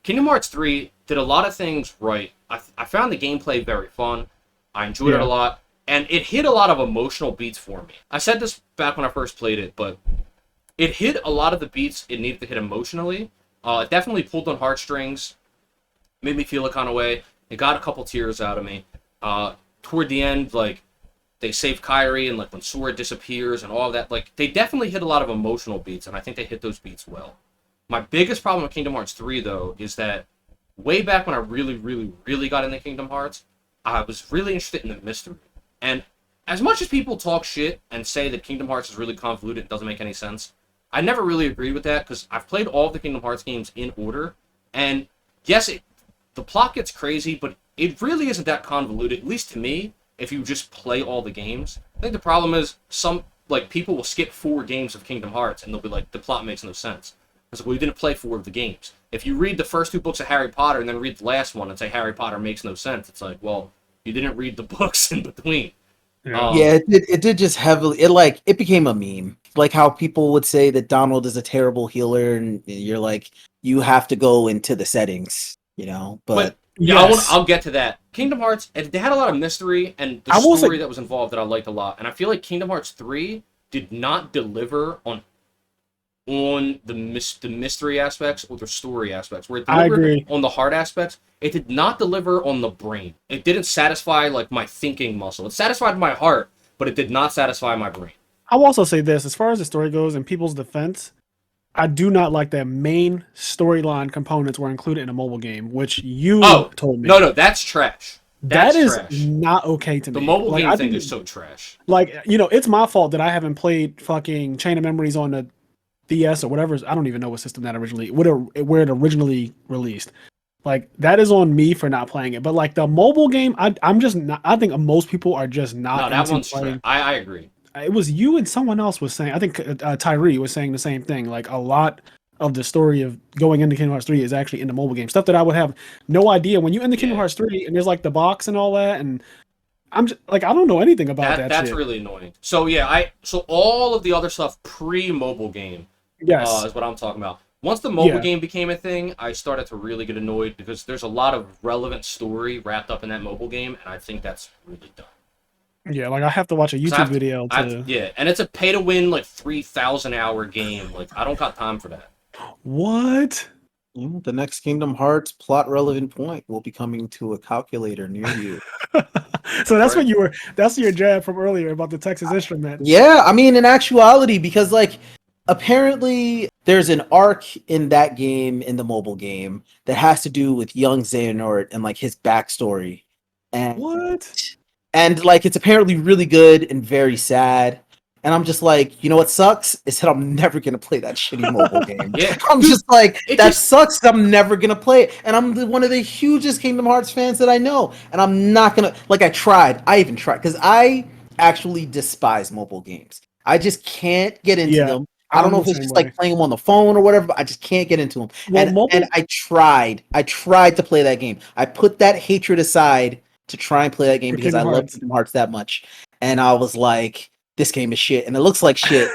Kingdom Hearts 3 did a lot of things right. I found the gameplay very fun. I enjoyed it a lot. And it hit a lot of emotional beats for me. I said this back when I first played it, but it hit a lot of the beats it needed to hit emotionally. It definitely pulled on heartstrings. Made me feel a kind of way. It got a couple tears out of me. Toward the end, like, they save Kairi, and like when Sora disappears and all of that, like, they definitely hit a lot of emotional beats, and I think they hit those beats well. My biggest problem with Kingdom Hearts 3, though, is that way back when I really, really, really got into Kingdom Hearts, I was really interested in the mystery. And as much as people talk shit and say that Kingdom Hearts is really convoluted and doesn't make any sense, I never really agreed with that, because I've played all of the Kingdom Hearts games in order, and yes, the plot gets crazy, but it really isn't that convoluted, at least to me, if you just play all the games. I think the problem is some, like, people will skip 4 games of Kingdom Hearts, and they'll be like, the plot makes no sense. It's like, well, you didn't play 4 of the games. If you read the first 2 books of Harry Potter and then read the last one and say Harry Potter makes no sense, it's like, well, you didn't read the books in between. Yeah, it did just heavily. It became a meme, like how people would say that Donald is a terrible healer, and you're like, you have to go into the settings, you know. But yeah, I'll get to that. Kingdom Hearts, they had a lot of mystery and the story that was involved that I liked a lot, and I feel like Kingdom Hearts 3 did not deliver on the mystery aspects or the story aspects. Where it delivered on the heart aspects, it did not deliver on the brain. It didn't satisfy like my thinking muscle. It satisfied my heart, but it did not satisfy my brain. I'll also say this, as far as the story goes, in people's defense, I do not like that main storyline components were included in a mobile game, which you told me. No, that's trash. That is not okay to me. The mobile game thing is so trash. Like, you know, it's my fault that I haven't played fucking Chain of Memories on the DS or whatever. I don't even know what system that where it originally released. Like, that is on me for not playing it. But like the mobile game, I'm just not. I think most people are just not. No, that one's trash. I agree. It was you and someone else was saying. I think Tyree was saying the same thing. Like, a lot of the story of going into Kingdom Hearts 3 is actually in the mobile game. Stuff that I would have no idea when you end the Kingdom Hearts 3 and there's like the box and all that, and I'm just like, I don't know anything about that. That's shit. really annoying. So yeah, so all of the other stuff pre-mobile game, is what I'm talking about. Once the mobile game became a thing, I started to really get annoyed because there's a lot of relevant story wrapped up in that mobile game, and I think that's really dumb. Yeah, like I have to watch a YouTube video to... Yeah, and it's a pay-to-win, like, 3,000-hour game. Like, I don't got time for that. What? The next Kingdom Hearts plot-relevant point will be coming to a calculator near you. So that's what that's your jab from earlier about the Texas Instrument. Yeah, I mean, in actuality, because, like, apparently there's an arc in that game, in the mobile game, that has to do with young Xehanort and, like, his backstory. And what? And, like, it's apparently really good and very sad. And I'm just like, you know what sucks? Is that I'm never going to play that shitty mobile game. I'm just like, sucks. I'm never going to play it. And I'm one of the hugest Kingdom Hearts fans that I know. And I'm not going to, like, I even tried. Because I actually despise mobile games. I just can't get into them. I don't know if it's just like playing them on the phone or whatever, but I just can't get into them. Well, and I tried to play that game. I put that hatred aside to try and play that game because I love Kingdom Hearts that much. And I was like, this game is shit, and it looks like shit.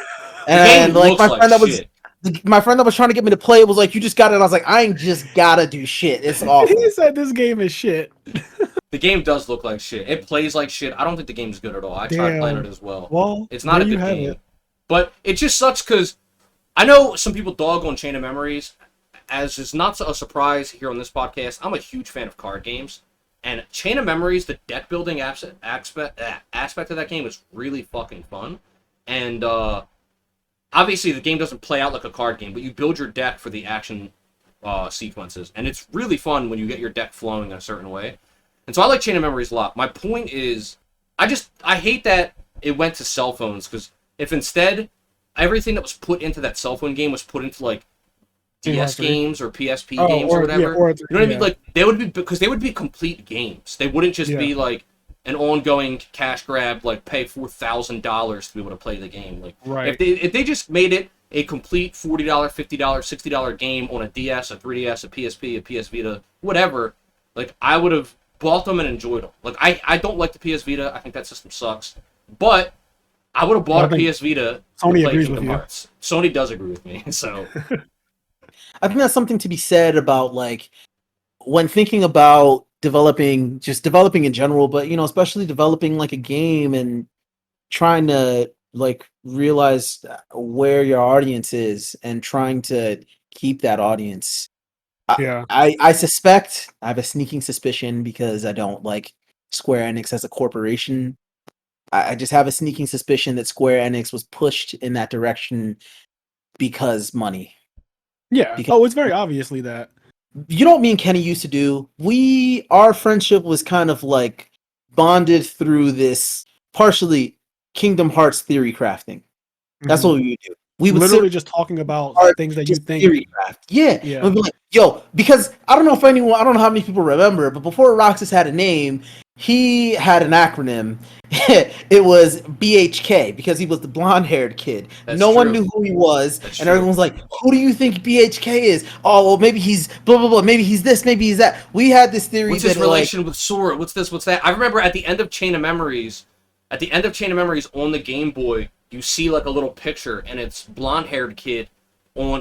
And like my friend that was trying to get me to play it was like, you just got it. And I was like, I ain't just gotta do shit. It's awful. He said this game is shit. The game does look like shit. It plays like shit. I don't think the game's good at all. I tried playing it as well. Well, it's not a good game. But it just sucks because I know some people dog on Chain of Memories, as is not a surprise here on this podcast. I'm a huge fan of card games. And Chain of Memories, the deck building aspect of that game is really fucking fun. And obviously the game doesn't play out like a card game, but you build your deck for the action sequences. And it's really fun when you get your deck flowing in a certain way. And so I like Chain of Memories a lot. My point is, I hate that it went to cell phones, because if instead everything that was put into that cell phone game was put into like DS games or PSP games or whatever. You know what I mean? Like, they would be complete games. They wouldn't just be like an ongoing cash grab, like pay $4,000 to be able to play the game. Like, if they just made it a complete $40, $50, $60 game on a DS, a 3DS, a PSP, a PS Vita, whatever, like, I would have bought them and enjoyed them. Like, I don't like the PS Vita. I think that system sucks. But I would have bought a PS Vita to play Kingdom Hearts. Sony does agree with me, so... I think that's something to be said about like when thinking about developing in general, but especially developing like a game and trying to like realize where your audience is and trying to keep that audience. Yeah. I suspect, I have a sneaking suspicion because I don't like Square Enix as a corporation. I just have a sneaking suspicion that Square Enix was pushed in that direction because money. Yeah. Because It's very obviously that. you know what me and Kenny used to do? Our friendship was kind of like bonded through this partially Kingdom Hearts theory crafting. That's what we would do. We would literally just talking about things that you think. Theory craft. Yeah. Yeah. We'd be like, yo, because I don't know how many people remember, but before Roxas had a name, he had an acronym. It was BHK because he was the blonde-haired kid. No one knew who he was, and everyone was like, "Who do you think BHK is?" Oh, well, maybe he's blah blah blah. Maybe he's this. Maybe he's that. We had this theory. What's his relation with Sora? What's this? What's that? I remember at the end of Chain of Memories on the Game Boy, you see like a little picture, and it's blonde-haired kid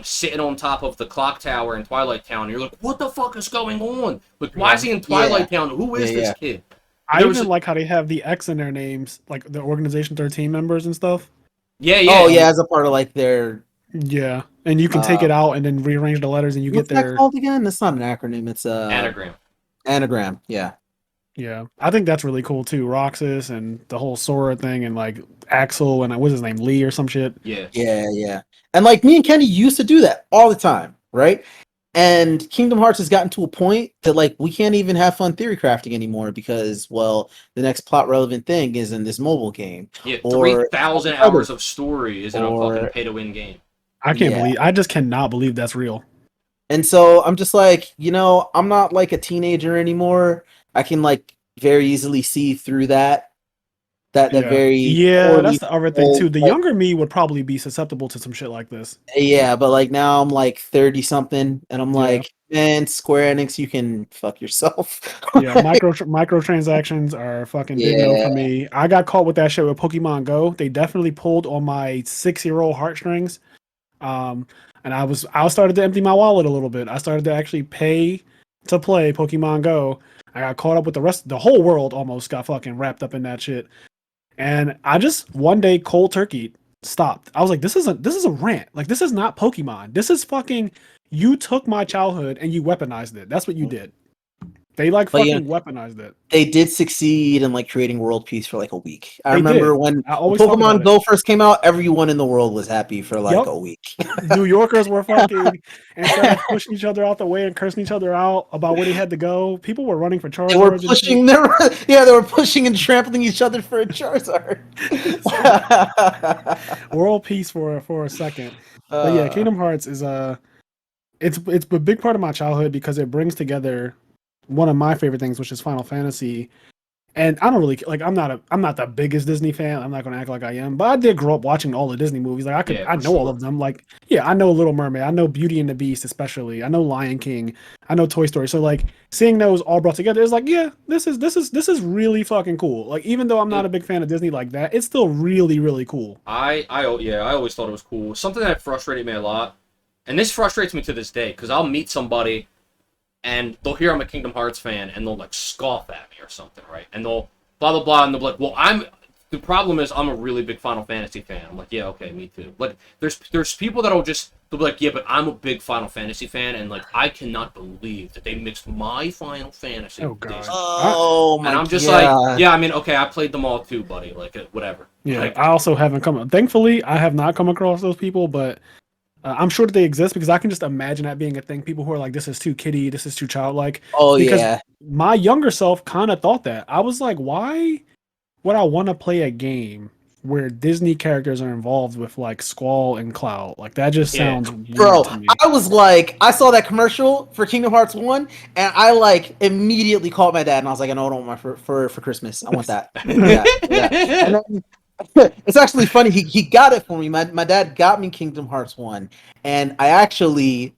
sitting on top of the clock tower in Twilight Town. And you're like, what the fuck is going on? Like, why is he in Twilight Town? Who is this kid? I even like how they have the X in their names, like the Organization 13 members and stuff. Yeah. Oh yeah, as a part of like their. Yeah, and you can take it out and then rearrange the letters, and you get their. What's that called again? That's not an acronym. It's a anagram. Anagram. Yeah. Yeah, I think that's really cool too. Roxas and the whole Sora thing, and like Axel and what's his name, Lee or some shit. Yeah. And like me and Kenny used to do that all the time, right? And Kingdom Hearts has gotten to a point that like we can't even have fun theory crafting anymore because the next plot relevant thing is in this mobile game. Yeah, 3,000 hours of story is in a fucking pay to win game. I just cannot believe that's real. And so I'm just like, I'm not like a teenager anymore. I can like very easily see through that. That's the other thing too. The younger me would probably be susceptible to some shit like this. Yeah, but like now I'm like 30 something, and I'm like, man, Square Enix, you can fuck yourself. Microtransactions are fucking big no for me. I got caught with that shit with Pokemon Go. They definitely pulled on my 6-year-old heartstrings. And I started to empty my wallet a little bit. I started to actually pay to play Pokemon Go. I got caught up with the whole world almost got fucking wrapped up in that shit. And I just one day cold turkey stopped. I was like, this is a rant. Like, this is not Pokemon. This is fucking, you took my childhood and you weaponized it. That's what you did. They weaponized it. They did succeed in like creating world peace for like a week. I remember when Pokemon Go first came out, everyone in the world was happy for like a week. New Yorkers were fucking, instead of pushing each other out the way and cursing each other out about where they had to go, people were running for Charizard. They were pushing and trampling each other for a Charizard. World peace for a second. But yeah, Kingdom Hearts is it's a big part of my childhood because it brings together one of my favorite things, which is Final Fantasy. And I don't really like. I'm not the biggest Disney fan. I'm not going to act like I am, but I did grow up watching all the Disney movies. Like I know all of them. Like I know Little Mermaid. I know Beauty and the Beast, especially. I know Lion King. I know Toy Story. So like seeing those all brought together is like, this is really fucking cool. Like even though I'm not a big fan of Disney like that, it's still really really cool. I always thought it was cool. Something that frustrated me a lot, and this frustrates me to this day because I'll meet somebody and they'll hear I'm a Kingdom Hearts fan, and they'll like scoff at me or something, right? And they'll blah blah blah, and they'll be like, "Well, the problem is I'm a really big Final Fantasy fan." I'm like, "Yeah, okay, me too." Like, there's people that'll be like, "Yeah, but I'm a big Final Fantasy fan," and like, I cannot believe that they mixed my Final Fantasy. Oh god. Oh my god. And I'm just like, yeah, I mean, okay, I played them all too, buddy. Like, whatever. Yeah, like, I also haven't thankfully, I have not come across those people, but. I'm sure that they exist because I can just imagine that being a thing. People who are like, this is too kiddie, this is too childlike. Oh, because my younger self kind of thought that. I was like, why would I want to play a game where Disney characters are involved with like Squall and Cloud? Like, that just sounds weird to me. I was like, I saw that commercial for Kingdom Hearts 1, and I like immediately called my dad, and I was like, I know I don't want for Christmas. I want that. Yeah. And then, it's actually funny. He got it for me. My dad got me Kingdom Hearts 1, and I actually,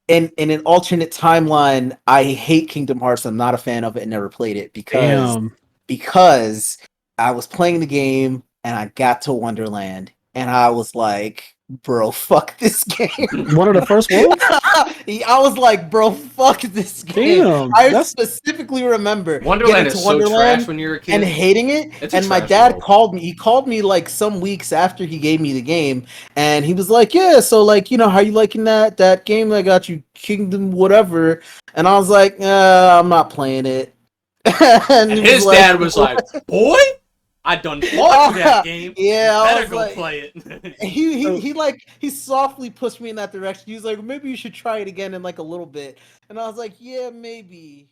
in an alternate timeline, I hate Kingdom Hearts. I'm not a fan of it and never played it because I was playing the game and I got to Wonderland and I was like, bro, fuck this game. One of the first ones? I was like, bro, fuck this game. Damn, I specifically remember Wonderland is so trash when you're a kid. And hating it. And my dad called me. He called me like some weeks after he gave me the game. And he was like, yeah, so like, you know, how you liking that game that got you Kingdom whatever? And I was like, I'm not playing it. and his dad was like, boy, I done bought you that game. Yeah, you better go play it. he softly pushed me in that direction. He was like, maybe you should try it again in like a little bit. And I was like, yeah, maybe.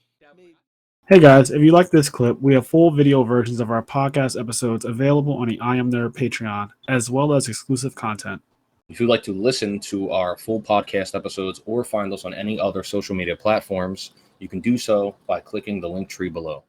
Hey guys, if you like this clip, we have full video versions of our podcast episodes available on the IMNerd Patreon, as well as exclusive content. If you'd like to listen to our full podcast episodes or find us on any other social media platforms, you can do so by clicking the link tree below.